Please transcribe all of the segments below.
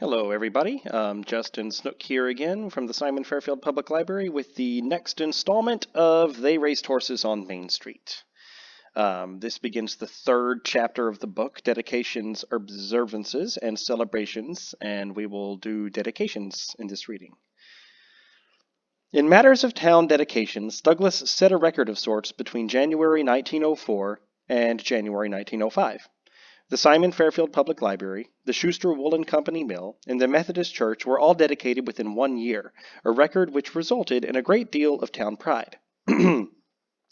Hello, everybody. Justin Snook here again from the Simon Fairfield Public Library with the next installment of They Raced Horses on Main Street. This begins the third chapter of the book, Dedications, Observances, and Celebrations, and we will do dedications in this reading. In matters of town dedications, Douglas set a record of sorts between January 1904 and January 1905. The Simon Fairfield Public Library, the Schuster Woolen Company Mill, and the Methodist Church were all dedicated within 1 year, a record which resulted in a great deal of town pride. The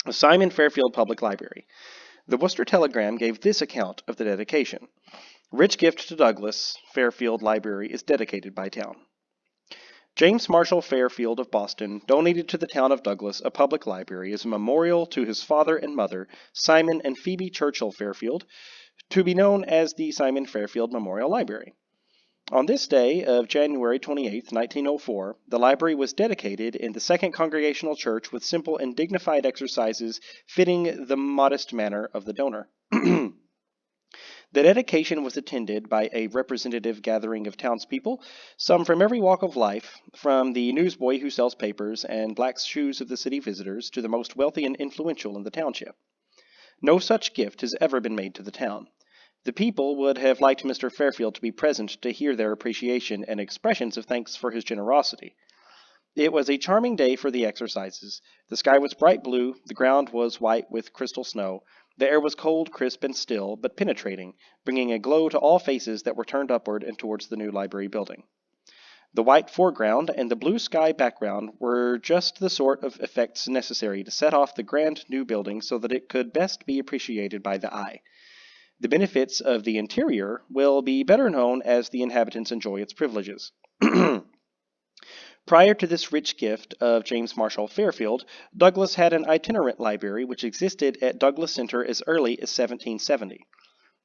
Simon Fairfield Public Library. The Worcester Telegram gave this account of the dedication. Rich gift to Douglas, Fairfield Library is dedicated by town. James Marshall Fairfield of Boston donated to the town of Douglas a public library as a memorial to his father and mother, Simon and Phoebe Churchill Fairfield, to be known as the Simon Fairfield Memorial Library. On this day of January 28, 1904, the library was dedicated in the Second Congregational Church with simple and dignified exercises fitting the modest manner of the donor. The dedication was attended by a representative gathering of townspeople, some from every walk of life, from the newsboy who sells papers and blacks shoes of the city visitors to the most wealthy and influential in the township. No such gift has ever been made to the town. The people would have liked Mr. Fairfield to be present to hear their appreciation and expressions of thanks for his generosity. It was a charming day for the exercises. The sky was bright blue, the ground was white with crystal snow, the air was cold, crisp, and still, but penetrating, bringing a glow to all faces that were turned upward and towards the new library building. The white foreground and the blue sky background were just the sort of effects necessary to set off the grand new building so that it could best be appreciated by the eye. The benefits of the interior will be better known as the inhabitants enjoy its privileges. Prior to this rich gift of James Marshall Fairfield, Douglas had an itinerant library which existed at Douglas Center as early as 1770.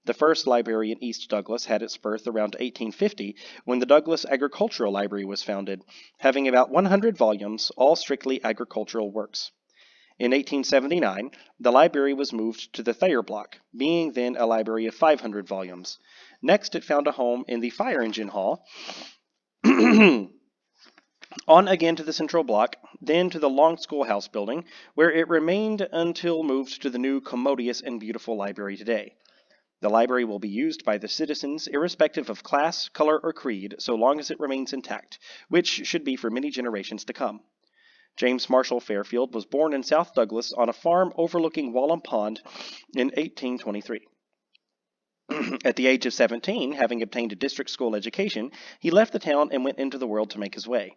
The first library in East Douglas had its birth around 1850, when the Douglas Agricultural Library was founded, having about 100 volumes, all strictly agricultural works. In 1879, the library was moved to the Thayer Block, being then a library of 500 volumes. Next, it found a home in the Fire Engine Hall, on again to the Central Block, then to the Long Schoolhouse building, where it remained until moved to the new commodious and beautiful library today. The library will be used by the citizens irrespective of class, color, or creed, so long as it remains intact, which should be for many generations to come. James Marshall Fairfield was born in South Douglas on a farm overlooking Walham Pond in 1823. At the age of 17, having obtained a district school education, he left the town and went into the world to make his way.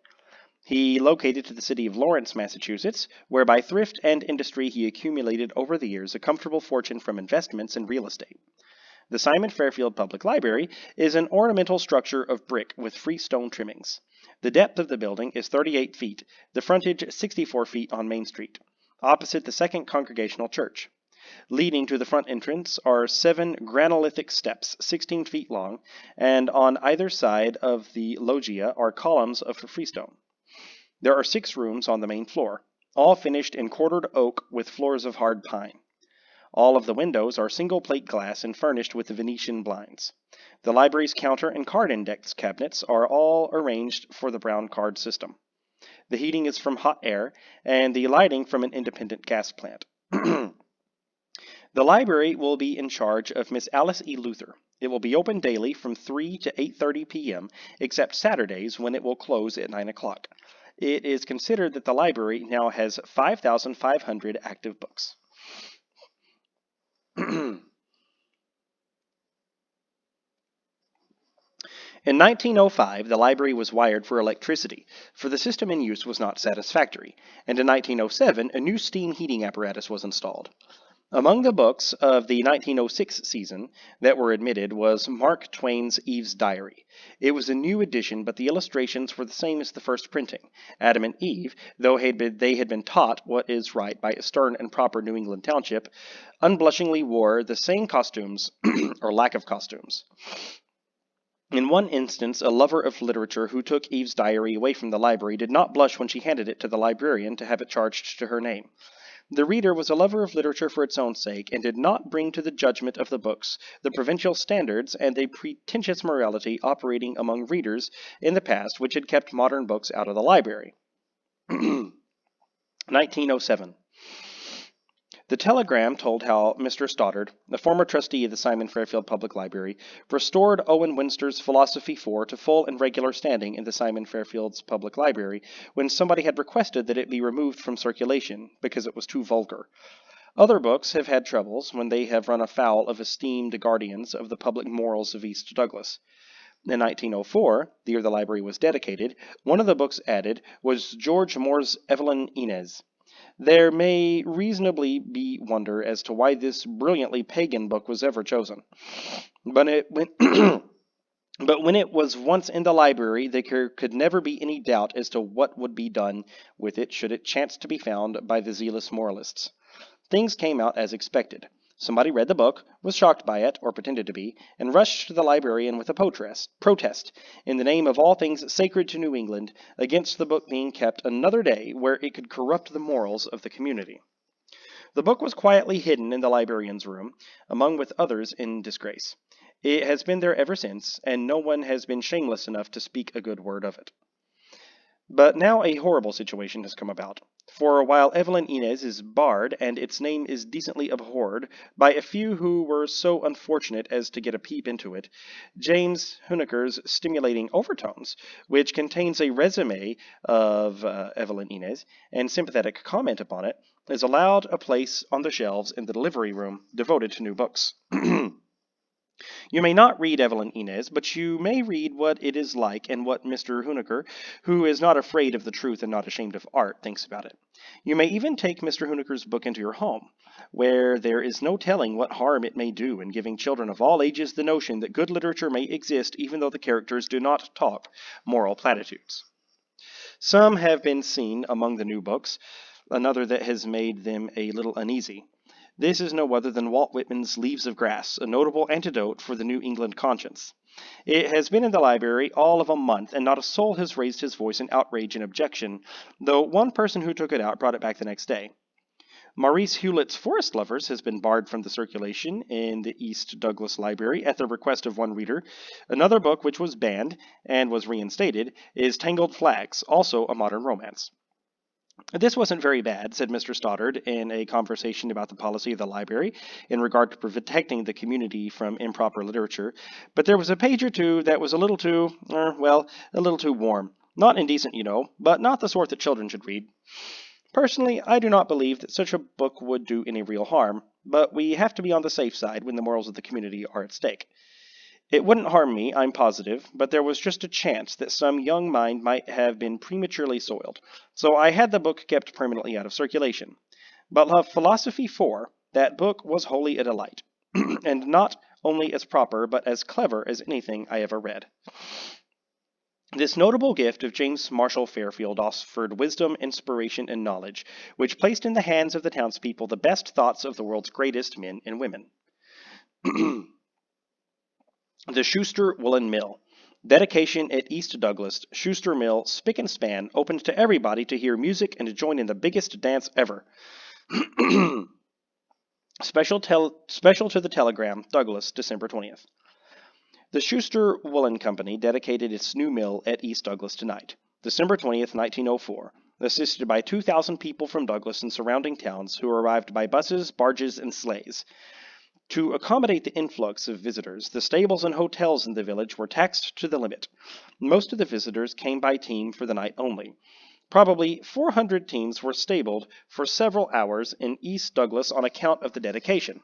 He located to the city of Lawrence, Massachusetts, where by thrift and industry he accumulated over the years a comfortable fortune from investments in real estate. The Simon Fairfield Public Library is an ornamental structure of brick with freestone trimmings. The depth of the building is 38 feet, the frontage 64 feet on Main Street, opposite the Second Congregational Church. Leading to the front entrance are 7 granolithic steps 16 feet long, and on either side of the loggia are columns of freestone. There are 6 rooms on the main floor, all finished in quartered oak with floors of hard pine. All of the windows are single-plate glass and furnished with Venetian blinds. The library's counter and card index cabinets are all arranged for the brown card system. The heating is from hot air, and the lighting from an independent gas plant. The library will be in charge of Miss Alice E. Luther. It will be open daily from 3 to 8:30 p.m., except Saturdays when it will close at 9 o'clock. It is considered that the library now has 5,500 active books. In 1905, the library was wired for electricity, for the system in use was not satisfactory, and in 1907 a new steam heating apparatus was installed. Among the books of the 1906 season that were admitted was Mark Twain's Eve's Diary. It was a new edition, but the illustrations were the same as the first printing. Adam and Eve, though they had been taught what is right by a stern and proper New England township, unblushingly wore the same costumes, or lack of costumes. In one instance, a lover of literature who took Eve's Diary away from the library did not blush when she handed it to the librarian to have it charged to her name. The reader was a lover of literature for its own sake, and did not bring to the judgment of the books the provincial standards and a pretentious morality operating among readers in the past which had kept modern books out of the library. 1907. The telegram told how Mr. Stoddard, the former trustee of the Simon Fairfield Public Library, restored Owen Winster's Philosophy 4 to full and regular standing in the Simon Fairfield's Public Library when somebody had requested that it be removed from circulation because it was too vulgar. Other books have had troubles when they have run afoul of esteemed guardians of the public morals of East Douglas. In 1904, the year the library was dedicated, one of the books added was George Moore's Evelyn Inez. There may reasonably be wonder as to why this brilliantly pagan book was ever chosen. But when it was once in the library, there could never be any doubt as to what would be done with it should it chance to be found by the zealous moralists. Things came out as expected. Somebody read the book, was shocked by it, or pretended to be, and rushed to the librarian with a protest, in the name of all things sacred to New England, against the book being kept another day where it could corrupt the morals of the community. The book was quietly hidden in the librarian's room, among with others in disgrace. It has been there ever since, and no one has been shameless enough to speak a good word of it. But now a horrible situation has come about. For while Evelyn Inez is barred, and its name is decently abhorred by a few who were so unfortunate as to get a peep into it, James Huneker's Stimulating Overtones, which contains a resume of Evelyn Inez and sympathetic comment upon it, is allowed a place on the shelves in the delivery room devoted to new books. You may not read Evelyn Inez, but you may read what it is like and what Mr. Huneker, who is not afraid of the truth and not ashamed of art, thinks about it. You may even take Mr. Huneker's book into your home, where there is no telling what harm it may do in giving children of all ages the notion that good literature may exist even though the characters do not talk moral platitudes. Some have been seen among the new books, another that has made them a little uneasy. This is no other than Walt Whitman's Leaves of Grass, a notable antidote for the New England conscience. It has been in the library all of a month, and not a soul has raised his voice in outrage and objection, though one person who took it out brought it back the next day. Maurice Hewlett's Forest Lovers has been barred from the circulation in the East Douglas Library at the request of one reader. Another book which was banned, and was reinstated, is Tangled Flags, also a modern romance. This wasn't very bad, said Mr. Stoddard in a conversation about the policy of the library in regard to protecting the community from improper literature, but there was a page or two that was a little too warm. Not indecent, you know, but not the sort that children should read. Personally, I do not believe that such a book would do any real harm, but we have to be on the safe side when the morals of the community are at stake. It wouldn't harm me, I'm positive, but there was just a chance that some young mind might have been prematurely soiled, so I had the book kept permanently out of circulation. But Philosophy 4, that book was wholly a delight, and not only as proper, but as clever as anything I ever read. This notable gift of James Marshall Fairfield offered wisdom, inspiration, and knowledge, which placed in the hands of the townspeople the best thoughts of the world's greatest men and women. The Schuster Woolen Mill. Dedication at East Douglas, Schuster Mill, spick and span, opened to everybody to hear music and to join in the biggest dance ever. Special to the Telegram, Douglas, December 20th. The Schuster Woolen Company dedicated its new mill at East Douglas tonight, December 20th, 1904, assisted by 2,000 people from Douglas and surrounding towns who arrived by buses, barges, and sleighs. To accommodate the influx of visitors, the stables and hotels in the village were taxed to the limit. Most of the visitors came by team for the night only. Probably 400 teams were stabled for several hours in East Douglas on account of the dedication.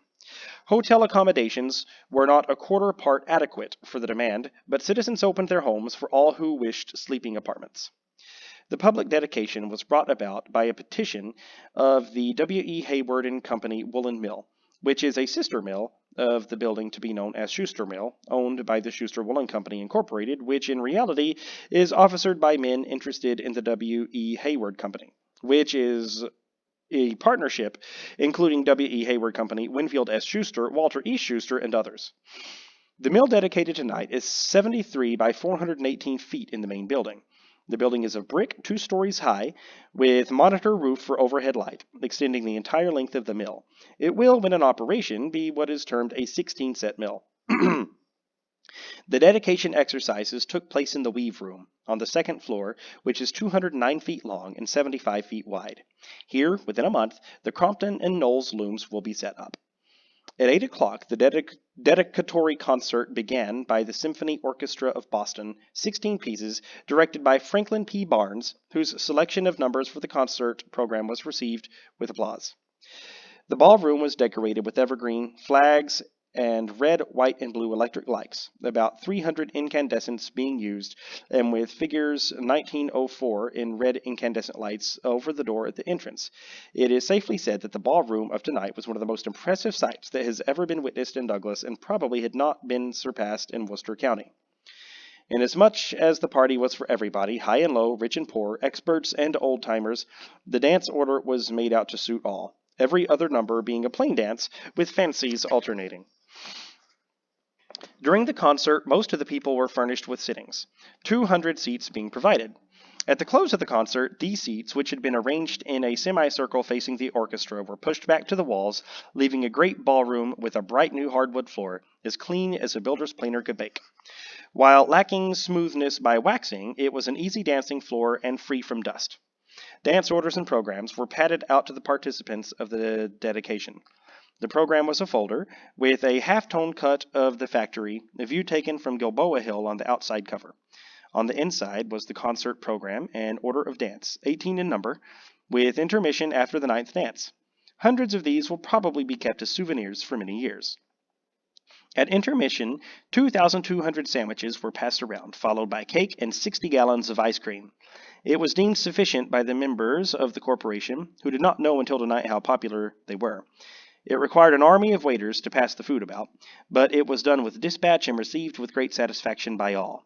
Hotel accommodations were not a quarter part adequate for the demand, but citizens opened their homes for all who wished sleeping apartments. The public dedication was brought about by a petition of the W.E. Hayward and Company Woolen Mill, which is a sister mill of the building to be known as Schuster Mill, owned by the Schuster Woolen Company Incorporated, which in reality is officered by men interested in the W.E. Hayward Company, which is a partnership including W.E. Hayward Company, Winfield S. Schuster, Walter E. Schuster, and others. The mill dedicated tonight is 73 by 418 feet in the main building. The building is of brick, 2 stories high, with monitor roof for overhead light, extending the entire length of the mill. It will, when in operation, be what is termed a 16-set mill. The dedication exercises took place in the weave room, on the second floor, which is 209 feet long and 75 feet wide. Here, within a month, the Crompton and Knowles looms will be set up. At 8 o'clock, the dedicatory concert began by the Symphony Orchestra of Boston, 16 pieces, directed by Franklin P. Barnes, whose selection of numbers for the concert program was received with applause. The ballroom was decorated with evergreen flags and red, white, and blue electric lights, about 300 incandescents being used, and with figures 1904 in red incandescent lights over the door at the entrance. It is safely said that the ballroom of tonight was one of the most impressive sights that has ever been witnessed in Douglas, and probably had not been surpassed in Worcester County. Inasmuch as the party was for everybody, high and low, rich and poor, experts and old-timers, the dance order was made out to suit all, every other number being a plain dance, with fancies alternating. During the concert, most of the people were furnished with sittings, 200 seats being provided. At the close of the concert, these seats, which had been arranged in a semicircle facing the orchestra, were pushed back to the walls, leaving a great ballroom with a bright new hardwood floor, as clean as a builder's planer could bake. While lacking smoothness by waxing, it was an easy dancing floor and free from dust. Dance orders and programs were padded out to the participants of the dedication. The program was a folder, with a half-tone cut of the factory, a view taken from Gilboa Hill on the outside cover. On the inside was the concert program and order of dance, 18 in number, with intermission after the 9th dance. Hundreds of these will probably be kept as souvenirs for many years. At intermission, 2,200 sandwiches were passed around, followed by cake and 60 gallons of ice cream. It was deemed sufficient by the members of the corporation, who did not know until tonight how popular they were. It required an army of waiters to pass the food about, but it was done with dispatch and received with great satisfaction by all.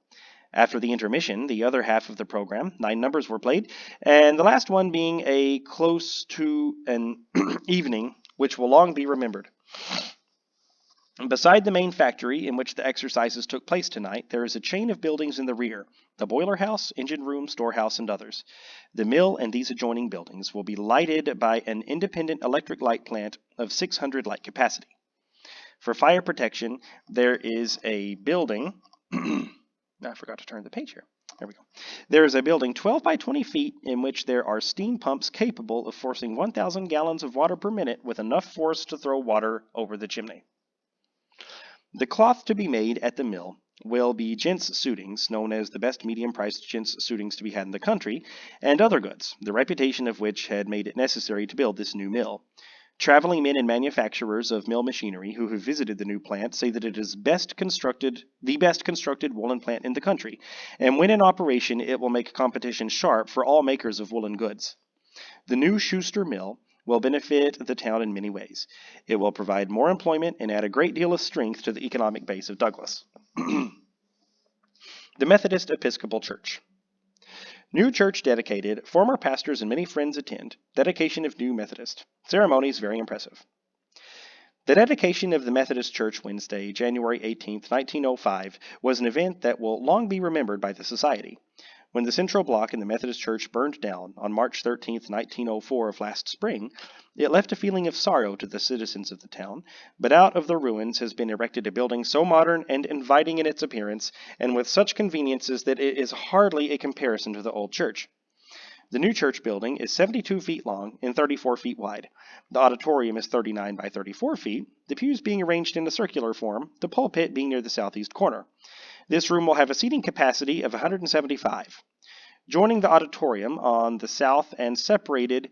After the intermission, the other half of the program, 9 numbers were played, and the last one being a close to an evening, which will long be remembered. Beside the main factory in which the exercises took place tonight, there is a chain of buildings in the rear, the boiler house, engine room, storehouse, and others. The mill and these adjoining buildings will be lighted by an independent electric light plant of 600 light capacity. For fire protection, there is a building... I forgot to turn the page here. There we go. There is a building 12 by 20 feet in which there are steam pumps capable of forcing 1,000 gallons of water per minute with enough force to throw water over the chimney. The cloth to be made at the mill will be gents' suitings, known as the best medium-priced gents' suitings to be had in the country, and other goods, the reputation of which had made it necessary to build this new mill. Traveling men and manufacturers of mill machinery who have visited the new plant say that it is the best constructed woolen plant in the country, and when in operation it will make competition sharp for all makers of woolen goods. The new Schuster mill will benefit the town in many ways. It will provide more employment and add a great deal of strength to the economic base of Douglas. The Methodist Episcopal Church. New church dedicated, former pastors and many friends attend. Dedication of new Methodist. Ceremonies very impressive. The dedication of the Methodist Church Wednesday, January 18, 1905, was an event that will long be remembered by the Society. When the central block in the Methodist Church burned down on March 13, 1904 of last spring, it left a feeling of sorrow to the citizens of the town, but out of the ruins has been erected a building so modern and inviting in its appearance, and with such conveniences that it is hardly a comparison to the old church. The new church building is 72 feet long and 34 feet wide. The auditorium is 39 by 34 feet, the pews being arranged in a circular form, the pulpit being near the southeast corner. This room will have a seating capacity of 175. Joining the auditorium on the south and separated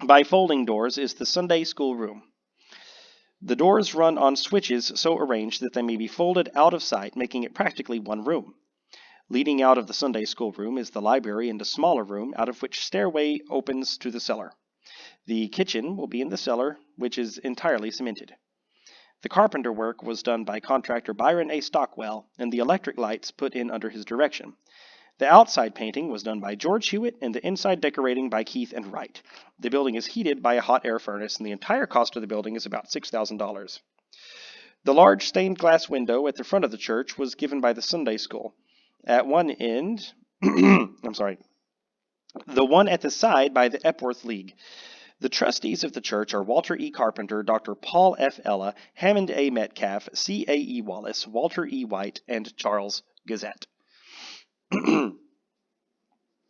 by folding doors is the Sunday school room. The doors run on switches so arranged that they may be folded out of sight, making it practically one room. Leading out of the Sunday school room is the library and a smaller room, out of which stairway opens to the cellar. The kitchen will be in the cellar, which is entirely cemented. The carpenter work was done by contractor Byron A. Stockwell, and the electric lights put in under his direction. The outside painting was done by George Hewitt, and the inside decorating by Keith and Wright. The building is heated by a hot air furnace, and the entire cost of the building is about $6,000. The large stained glass window at the front of the church was given by the Sunday school. At one end, I'm sorry, the one at the side by the Epworth League. The trustees of the church are Walter E. Carpenter, Dr. Paul F. Ella, Hammond A. Metcalf, C. A. E. Wallace, Walter E. White, and Charles Gazette.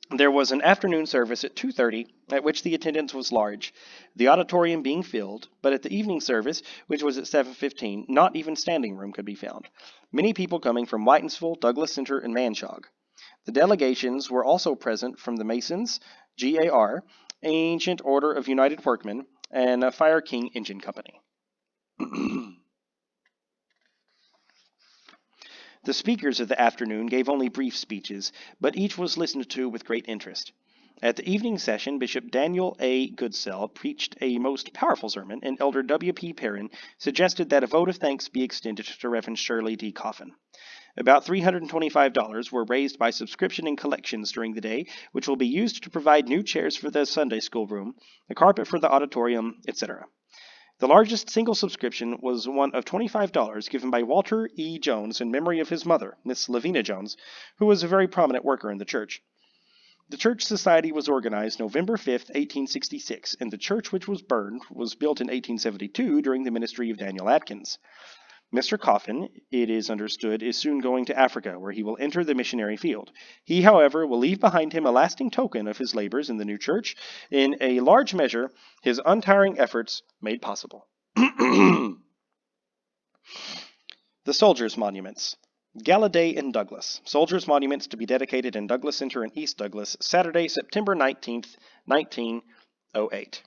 There was an afternoon service at 2:30, at which the attendance was large, the auditorium being filled, but at the evening service, which was at 7:15, not even standing room could be found, many people coming from Whitensville, Douglas Center, and Manchog. The delegations were also present from the Masons, GAR, Ancient Order of United Workmen, and Fire King Engine Company. The speakers of the afternoon gave only brief speeches, but each was listened to with great interest. At the evening session, Bishop Daniel A. Goodsell preached a most powerful sermon, and Elder W. P. Perrin suggested that a vote of thanks be extended to Reverend Shirley D. Coffin. About $325 were raised by subscription and collections during the day, which will be used to provide new chairs for the Sunday school room, a carpet for the auditorium, etc. The largest single subscription was one of $25 given by Walter E. Jones in memory of his mother, Miss Lavina Jones, who was a very prominent worker in the church. The church society was organized November 5, 1866, and the church which was burned was built in 1872 during the ministry of Daniel Atkins. Mr. Coffin, it is understood, is soon going to Africa, where he will enter the missionary field. He, however, will leave behind him a lasting token of his labors in the new church, in a large measure his untiring efforts made possible. The Soldiers' Monuments. Gala Day in Douglas. Soldiers' Monuments to be dedicated in Douglas Center in East Douglas, Saturday, September 19th, 1908.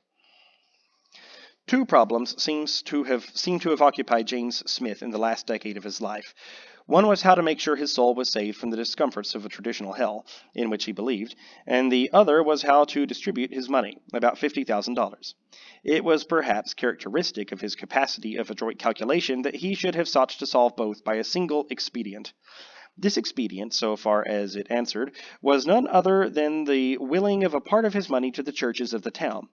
Two problems seem to have occupied James Smith in the last decade of his life. One was how to make sure his soul was saved from the discomforts of a traditional hell, in which he believed, and the other was how to distribute his money, about $50,000. It was perhaps characteristic of his capacity of adroit calculation that he should have sought to solve both by a single expedient. This expedient, so far as it answered, was none other than the willing of a part of his money to the churches of the town.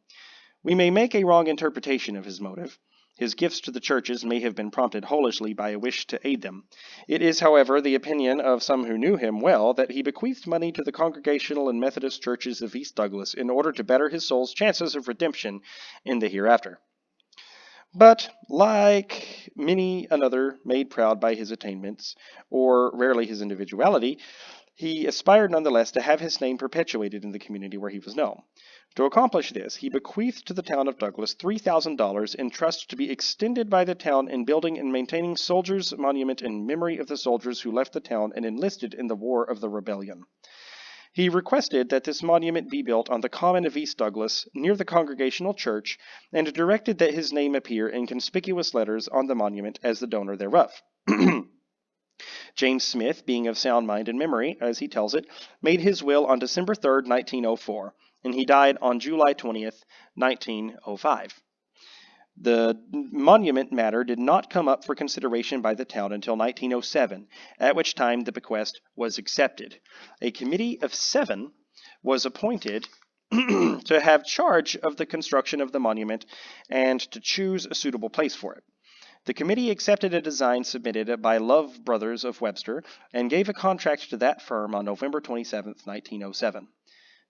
We may make a wrong interpretation of his motive. His gifts to the churches may have been prompted holishly by a wish to aid them. It is, however, the opinion of some who knew him well that he bequeathed money to the Congregational and Methodist churches of East Douglas in order to better his soul's chances of redemption in the hereafter. But, like many another made proud by his attainments, or rarely his individuality, he aspired nonetheless to have his name perpetuated in the community where he was known. To accomplish this, he bequeathed to the town of Douglas $3,000 in trust to be extended by the town in building and maintaining soldiers' monument in memory of the soldiers who left the town and enlisted in the War of the Rebellion. He requested that this monument be built on the common of East Douglas, near the Congregational Church, and directed that his name appear in conspicuous letters on the monument as the donor thereof. James Smith, being of sound mind and memory, as he tells it, made his will on December 3, 1904, and he died on July 20th, 1905. The monument matter did not come up for consideration by the town until 1907, at which time the bequest was accepted. A committee of 7 was appointed to have charge of the construction of the monument and to choose a suitable place for it. The committee accepted a design submitted by Love Brothers of Webster and gave a contract to that firm on November 27, 1907.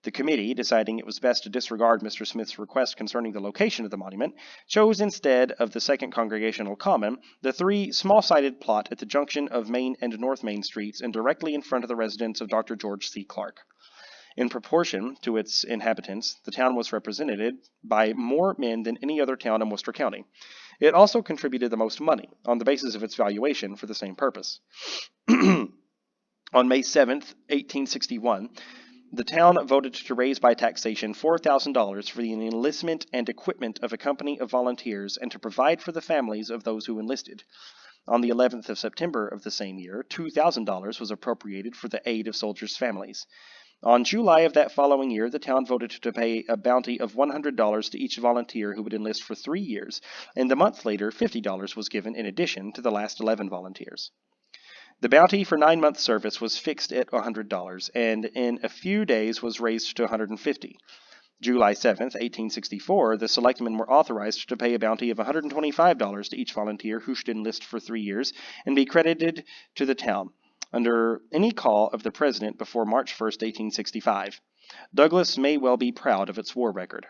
The committee, deciding it was best to disregard Mr. Smith's request concerning the location of the monument, chose instead of the Second Congregational Common the 3 small-sided plot at the junction of Main and North Main Streets and directly in front of the residence of Dr. George C. Clark. In proportion to its inhabitants, the town was represented by more men than any other town in Worcester County. It also contributed the most money, on the basis of its valuation, for the same purpose. On May 7, 1861, the town voted to raise by taxation $4,000 for the enlistment and equipment of a company of volunteers and to provide for the families of those who enlisted. On the 11th of September of the same year, $2,000 was appropriated for the aid of soldiers' families. On July of that following year, the town voted to pay a bounty of $100 to each volunteer who would enlist for 3 years, and a month later, $50 was given in addition to the last 11 volunteers. The bounty for 9-month service was fixed at $100, and in a few days was raised to $150. July 7, 1864, the selectmen were authorized to pay a bounty of $125 to each volunteer who should enlist for 3 years and be credited to the town. under any call of the President before March 1st, 1865. Douglas may well be proud of its war record.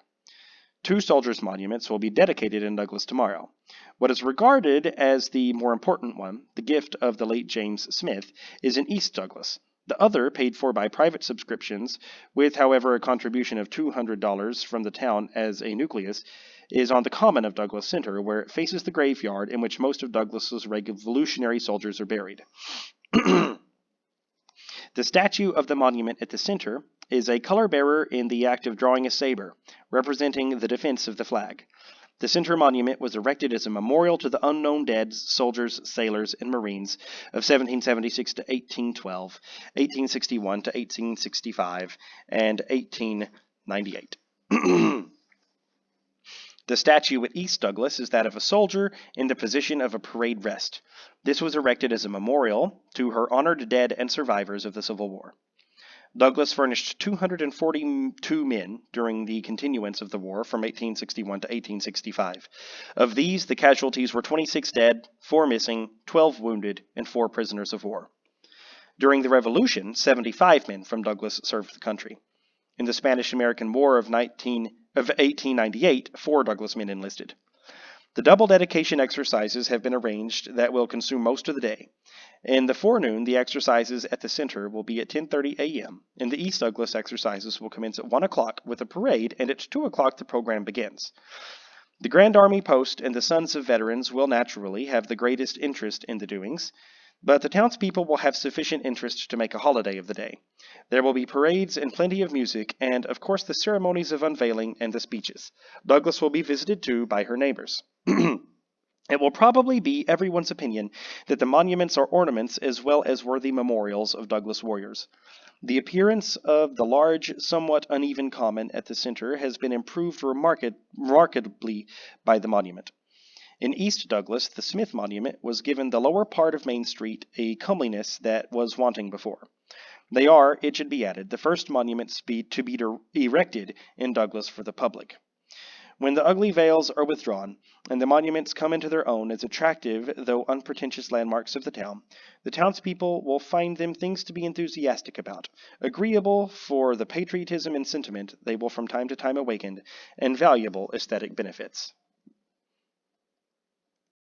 2 soldiers' monuments will be dedicated in Douglas tomorrow. What is regarded as the more important one, the gift of the late James Smith, is in East Douglas. The other, paid for by private subscriptions, with, however, a contribution of $200 from the town as a nucleus, is on the common of Douglas Center, where it faces the graveyard in which most of Douglas's Revolutionary soldiers are buried. The statue of the monument at the center is a color bearer in the act of drawing a saber, representing the defense of the flag. The center monument was erected as a memorial to the unknown dead soldiers, sailors, and Marines of 1776 to 1812, 1861 to 1865, and 1898. The statue at East Douglas is that of a soldier in the position of a parade rest. This was erected as a memorial to her honored dead and survivors of the Civil War. Douglas furnished 242 men during the continuance of the war from 1861 to 1865. Of these, the casualties were 26 dead, 4 missing, 12 wounded, and 4 prisoners of war. During the Revolution, 75 men from Douglas served the country. In the Spanish-American War of 1898, 4 Douglas men enlisted. The double dedication exercises have been arranged that will consume most of the day. In the forenoon, the exercises at the center will be at 10:30 a.m., and the East Douglas exercises will commence at 1 o'clock with a parade, and at 2 o'clock the program begins. The Grand Army Post and the Sons of Veterans will naturally have the greatest interest in the doings, but the townspeople will have sufficient interest to make a holiday of the day. There will be parades and plenty of music, and, of course, the ceremonies of unveiling and the speeches. Douglas will be visited, too, by her neighbors. It will probably be everyone's opinion that the monuments are ornaments as well as worthy memorials of Douglas warriors. The appearance of the large, somewhat uneven common at the center has been improved remarkably by the monument. In East Douglas, the Smith Monument was given the lower part of Main Street a comeliness that was wanting before. They are, it should be added, the first monuments to be erected in Douglas for the public. When the ugly veils are withdrawn, and the monuments come into their own as attractive though unpretentious landmarks of the town, the townspeople will find them things to be enthusiastic about, agreeable for the patriotism and sentiment they will from time to time awaken, and valuable aesthetic benefits.